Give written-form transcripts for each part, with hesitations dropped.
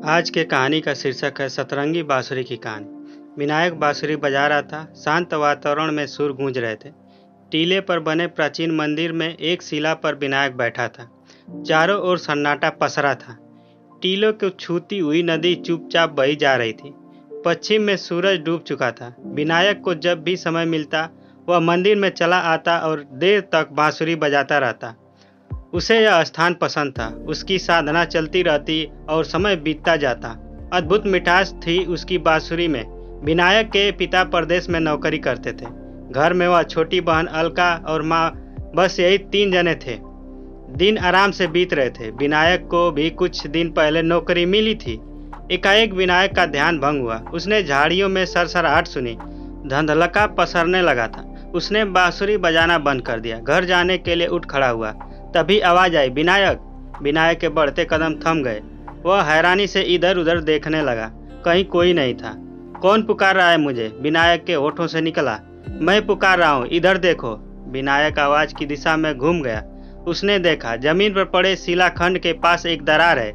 आज के कहानी का शीर्षक है सतरंगी बांसुरी की कहानी। विनायक बांसुरी बजा रहा था। शांत वातावरण में सुर गूंज रहे थे। टीले पर बने प्राचीन मंदिर में एक शिला पर विनायक बैठा था। चारों ओर सन्नाटा पसरा था। टीलों को छूती हुई नदी चुपचाप बही जा रही थी। पश्चिम में सूरज डूब चुका था। विनायक को जब भी समय मिलता वह मंदिर में चला आता और देर तक बांसुरी बजाता रहता। उसे यह स्थान पसंद था। उसकी साधना चलती रहती और समय बीतता जाता। अद्भुत मिठास थी उसकी बांसुरी में। विनायक के पिता परदेश में नौकरी करते थे। घर में वह छोटी बहन अलका और माँ, बस यही 3 जने थे। दिन आराम से बीत रहे थे। विनायक को भी कुछ दिन पहले नौकरी मिली थी। एकाएक विनायक का ध्यान भंग हुआ। उसने झाड़ियों में सरसराहट सुनी। धुंधलका पसरने लगा था। उसने बांसुरी बजाना बंद कर दिया। घर जाने के लिए उठ खड़ा हुआ। तभी आवाज आई, विनायक। विनायक के बढ़ते कदम थम गए। वह हैरानी से इधर उधर देखने लगा। कहीं कोई नहीं था। कौन पुकार रहा है मुझे? विनायक के होठों से निकला। मैं पुकार रहा हूँ, इधर देखो। विनायक आवाज की दिशा में घूम गया। उसने देखा जमीन पर पड़े शिलाखंड के पास एक दरार है।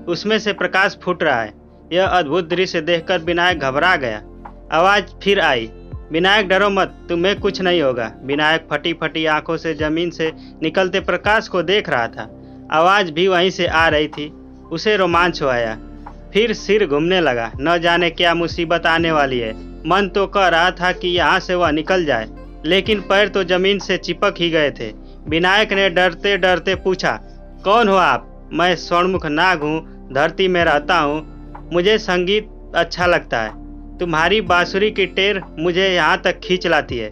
उसमें से प्रकाश फूट रहा है। यह अद्भुत दृश्य देखकर विनायक घबरा गया। आवाज फिर आई, विनायक डरो मत, तुम्हें कुछ नहीं होगा। विनायक फटी फटी आंखों से जमीन से निकलते प्रकाश को देख रहा था। आवाज भी वहीं से आ रही थी। उसे रोमांच आया। फिर सिर घूमने लगा। न जाने क्या मुसीबत आने वाली है। मन तो कह रहा था कि यहाँ से वह निकल जाए, लेकिन पैर तो जमीन से चिपक ही गए थे। विनायक ने डरते डरते पूछा, कौन हो आप? मैं स्वर्णमुख नाग हूँ, धरती में रहता हूँ। मुझे संगीत अच्छा लगता है। तुम्हारी बांसुरी की टेर मुझे यहाँ तक खींच लाती है।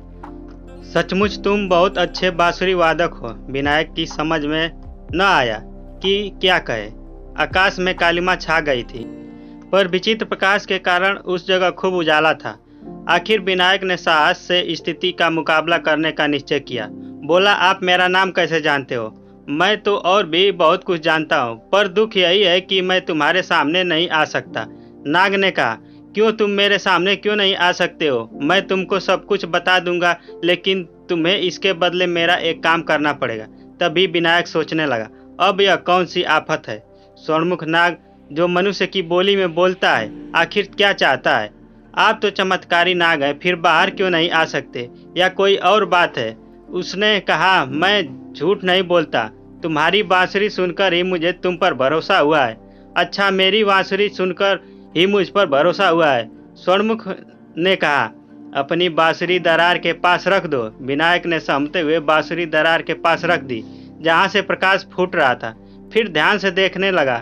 सचमुच तुम बहुत अच्छे बांसुरी वादक हो। विनायक की समझ में न आया कि क्या कहे। आकाश में कालिमा छा गई थी, पर विचित्र प्रकाश के कारण उस जगह खूब उजाला था। आखिर विनायक ने साहस से स्थिति का मुकाबला करने का निश्चय किया। बोला, आप मेरा नाम कैसे जानते हो? मैं तो और भी बहुत कुछ जानता हूँ, पर दुख यही है कि मैं तुम्हारे सामने नहीं आ सकता। नाग ने कहा, क्यों, तुम मेरे सामने क्यों नहीं आ सकते हो? मैं तुमको सब कुछ बता दूंगा, लेकिन तुम्हें इसके बदले मेरा एक काम करना पड़ेगा। तभी विनायक सोचने लगा, अब यह कौन सी आफत है? स्वर्णमुख नाग जो मनुष्य की बोली में बोलता है, आखिर क्या चाहता है? आप तो चमत्कारी नाग हैं, फिर बाहर क्यों नहीं आ सकते? या कोई और बात है? उसने कहा, मैं झूठ नहीं बोलता। तुम्हारी बांसुरी सुनकर ही मुझे तुम पर भरोसा हुआ है। अच्छा, मेरी बांसुरी सुनकर ही मुझ पर भरोसा हुआ है? स्वर्णमुख ने कहा, अपनी बांसुरी दरार के पास रख दो। विनायक ने सहमते हुए बांसुरी दरार के पास रख दी, जहां से प्रकाश फूट रहा था। फिर ध्यान से देखने लगा।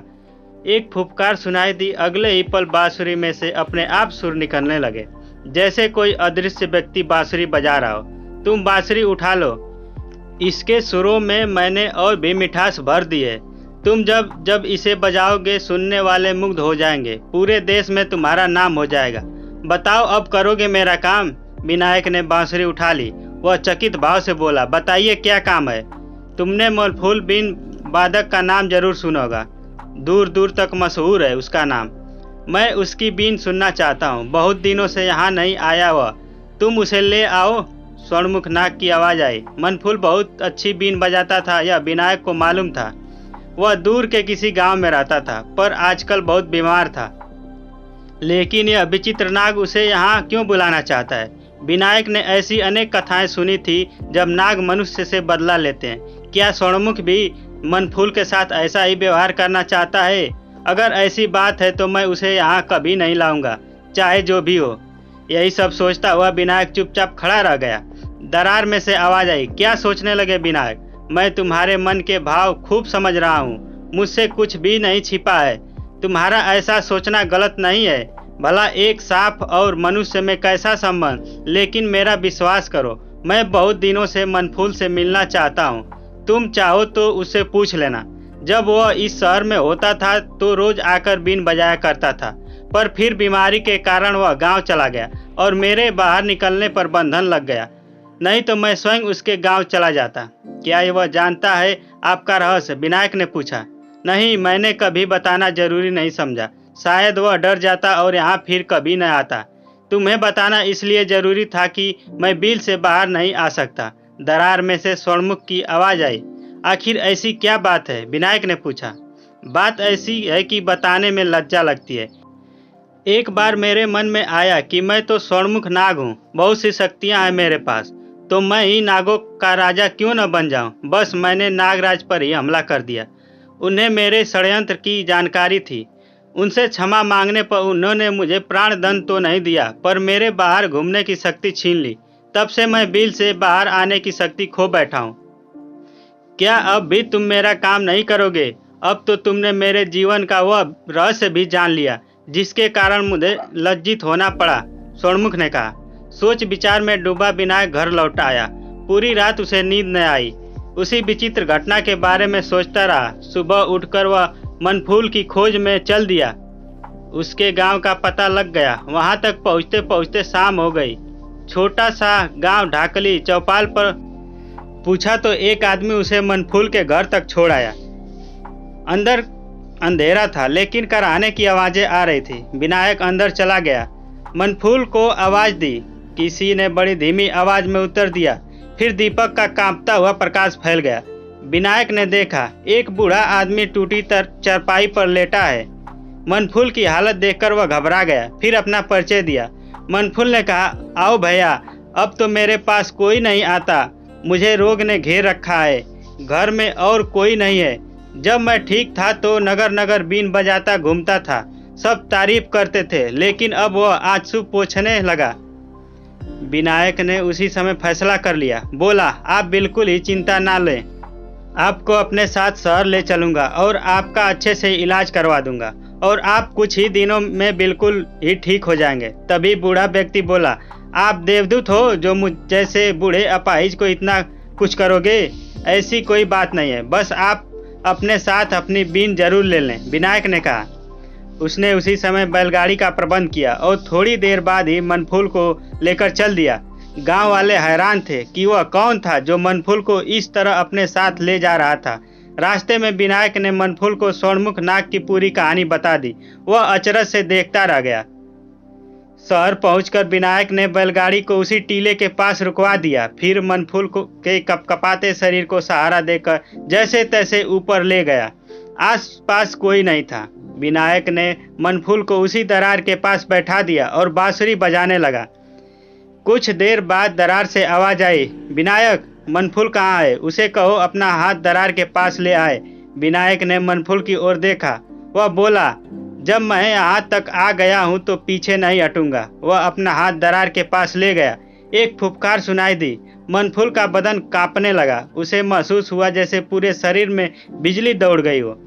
एक फुफकार सुनाई दी। अगले ही पल बांसुरी में से अपने आप सुर निकलने लगे, जैसे कोई अदृश्य व्यक्ति बांसुरी बजा रहा हो। तुम बांसुरी उठा लो, इसके सुरों में मैंने और भी मिठास भर दी है। तुम जब जब इसे बजाओगे सुनने वाले मुग्ध हो जाएंगे। पूरे देश में तुम्हारा नाम हो जाएगा। बताओ, अब करोगे मेरा काम? विनायक ने बांसुरी उठा ली। वह चकित भाव से बोला, बताइए क्या काम है? तुमने मलफूल बीन वादक का नाम जरूर सुना होगा। दूर दूर तक मशहूर है उसका नाम। मैं उसकी बीन सुनना चाहता हूँ। बहुत दिनों से यहाँ नहीं आया वह। तुम उसे ले आओ। स्वर्णमुख नाग की आवाज आई। मनफूल बहुत अच्छी बीन बजाता था, यह विनायक को मालूम था। वह दूर के किसी गांव में रहता था, पर आजकल बहुत बीमार था। लेकिन यह विचित्र नाग उसे यहाँ क्यों बुलाना चाहता है? विनायक ने ऐसी अनेक कथाएं सुनी थी जब नाग मनुष्य से बदला लेते हैं। क्या स्वर्णमुख भी मनफूल के साथ ऐसा ही व्यवहार करना चाहता है? अगर ऐसी बात है तो मैं उसे यहाँ कभी नहीं लाऊंगा, चाहे जो भी हो। यही सब सोचता हुआ विनायक चुपचाप खड़ा रह गया। दरार में से आवाज आई, क्या सोचने लगे विनायक? मैं तुम्हारे मन के भाव खूब समझ रहा हूँ। मुझसे कुछ भी नहीं छिपा है। तुम्हारा ऐसा सोचना गलत नहीं है। भला एक सांप और मनुष्य में कैसा संबंध? लेकिन मेरा विश्वास करो, मैं बहुत दिनों से मनफूल से मिलना चाहता हूँ। तुम चाहो तो उससे पूछ लेना। जब वह इस शहर में होता था तो रोज आकर बीन बजाया करता था, पर फिर बीमारी के कारण वह गांव चला गया और मेरे बाहर निकलने पर बंधन लग गया। नहीं तो मैं स्वयं उसके गांव चला जाता। क्या वह जानता है आपका रहस्य? विनायक ने पूछा। नहीं, मैंने कभी बताना जरूरी नहीं समझा। शायद वह डर जाता और यहाँ फिर कभी न आता। तुम्हें बताना इसलिए जरूरी था कि मैं बिल से बाहर नहीं आ सकता। दरार में से स्वर्णमुख की आवाज आई। आखिर ऐसी क्या बात है? विनायक ने पूछा। बात ऐसी है कि बताने में लज्जा लगती है। एक बार मेरे मन में आया कि मैं तो स्वर्णमुख नाग हूँ, बहुत सी शक्तियाँ हैं मेरे पास, तो मैं ही नागों का राजा क्यों न बन जाऊं। बस मैंने नागराज पर ही हमला कर दिया। उन्हें मेरे षड्यंत्र की जानकारी थी। उनसे क्षमा मांगने पर उन्होंने मुझे प्राण दंड तो नहीं दिया, पर मेरे बाहर घूमने की शक्ति छीन ली। तब से मैं बिल से बाहर आने की शक्ति खो बैठा हूँ। क्या अब भी तुम मेरा काम नहीं करोगे? अब तो तुमने मेरे जीवन का वह रहस्य भी जान लिया जिसके कारण मुझे लज्जित होना पड़ा, स्वर्णमुख ने कहा। सोच विचार में डूबा विनायक घर लौट आया। पूरी रात उसे नींद न आई। उसी विचित्र घटना के बारे में सोचता रहा। सुबह उठकर वह मनफूल की खोज में चल दिया। उसके गांव का पता लग गया। वहां तक पहुंचते पहुंचते शाम हो गई। छोटा सा गांव ढाकली चौपाल पर पूछा तो एक आदमी उसे मनफूल के घर तक छोड़ आया। अंदर अंधेरा था, लेकिन कराहने की आवाजें आ रही थी। विनायक अंदर चला गया। मनफूल को आवाज दी। किसी ने बड़ी धीमी आवाज में उत्तर दिया। फिर दीपक का कांपता हुआ प्रकाश फैल गया। विनायक ने देखा, एक बूढ़ा आदमी टूटी चारपाई पर लेटा है। मनफूल की हालत देखकर वह घबरा गया। फिर अपना परिचय दिया। मनफूल ने कहा, आओ भैया, अब तो मेरे पास कोई नहीं आता। मुझे रोग ने घेर रखा है। घर में और कोई नहीं है। जब मैं ठीक था तो नगर नगर बीन बजाता घूमता था। सब तारीफ करते थे, लेकिन अब वह आंसू पोंछने लगा। विनायक ने उसी समय फैसला कर लिया। बोला, आप बिल्कुल ही चिंता ना लें। आपको अपने साथ शहर ले चलूंगा और आपका अच्छे से इलाज करवा दूंगा और आप कुछ ही दिनों में बिल्कुल ही ठीक हो जाएंगे। तभी बूढ़ा व्यक्ति बोला, आप देवदूत हो जो मुझ जैसे बूढ़े अपाहिज को इतना कुछ करोगे? ऐसी कोई बात नहीं है, बस आप अपने साथ अपनी बीन जरूर ले लें, विनायक ने कहा। उसने उसी समय बैलगाड़ी का प्रबंध किया और थोड़ी देर बाद ही मनफूल को लेकर चल दिया। गांव वाले हैरान थे कि वह कौन था जो मनफूल को इस तरह अपने साथ ले जा रहा था। रास्ते में विनायक ने मनफूल को स्वर्णमुख नाग की पूरी कहानी बता दी। वह अचरज से देखता रह गया। शहर पहुंचकर विनायक ने बैलगाड़ी को उसी टीले के पास रुकवा दिया। फिर मनफूल के कपकपाते शरीर को सहारा देकर जैसे तैसे ऊपर ले गया। आसपास कोई नहीं था। विनायक ने मनफूल को उसी दरार के पास बैठा दिया और बांसुरी बजाने लगा। कुछ देर बाद दरार से आवाज आई, विनायक, मनफूल कहाँ है? उसे कहो अपना हाथ दरार के पास ले आए। विनायक ने मनफूल की ओर देखा। वह बोला, जब मैं यहाँ तक आ गया हूँ तो पीछे नहीं हटूंगा। वह अपना हाथ दरार के पास ले गया। एक फुफकार सुनाई दी। मनफूल का बदन कांपने लगा। उसे महसूस हुआ जैसे पूरे शरीर में बिजली दौड़ गई हो।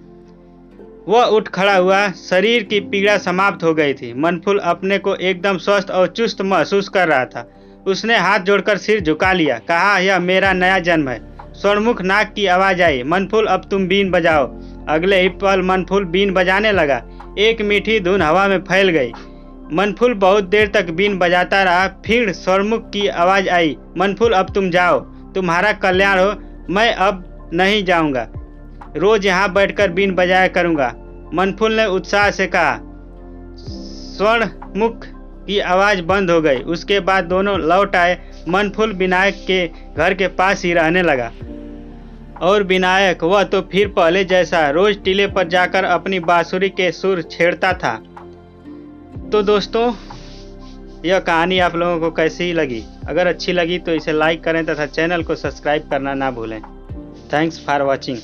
वह उठ खड़ा हुआ। शरीर की पीड़ा समाप्त हो गई थी। मनफूल अपने को एकदम स्वस्थ और चुस्त महसूस कर रहा था। उसने हाथ जोड़कर सिर झुका लिया। कहा, यह मेरा नया जन्म है। स्वर्णमुख नाग की आवाज आई, मनफूल अब तुम बीन बजाओ। अगले ही पल मनफूल बीन बजाने लगा। एक मीठी धुन हवा में फैल गई। मनफूल बहुत देर तक बीन बजाता रहा। फिर स्वर्णमुख की आवाज आई, मनफूल अब तुम जाओ, तुम्हारा कल्याण हो। मैं अब नहीं जाऊंगा, रोज यहाँ बैठकर बीन बजाया करूंगा। मनफूल ने उत्साह से कहा। स्वर्णमुख की आवाज बंद हो गई। उसके बाद दोनों लौट आए। मनफूल विनायक के घर के पास ही रहने लगा और विनायक वह तो फिर पहले जैसा रोज टीले पर जाकर अपनी बांसुरी के सुर छेड़ता था। तो दोस्तों, यह कहानी आप लोगों को कैसी लगी? अगर अच्छी लगी तो इसे लाइक करें तथा चैनल को सब्सक्राइब करना ना भूलें। Thanks for watching.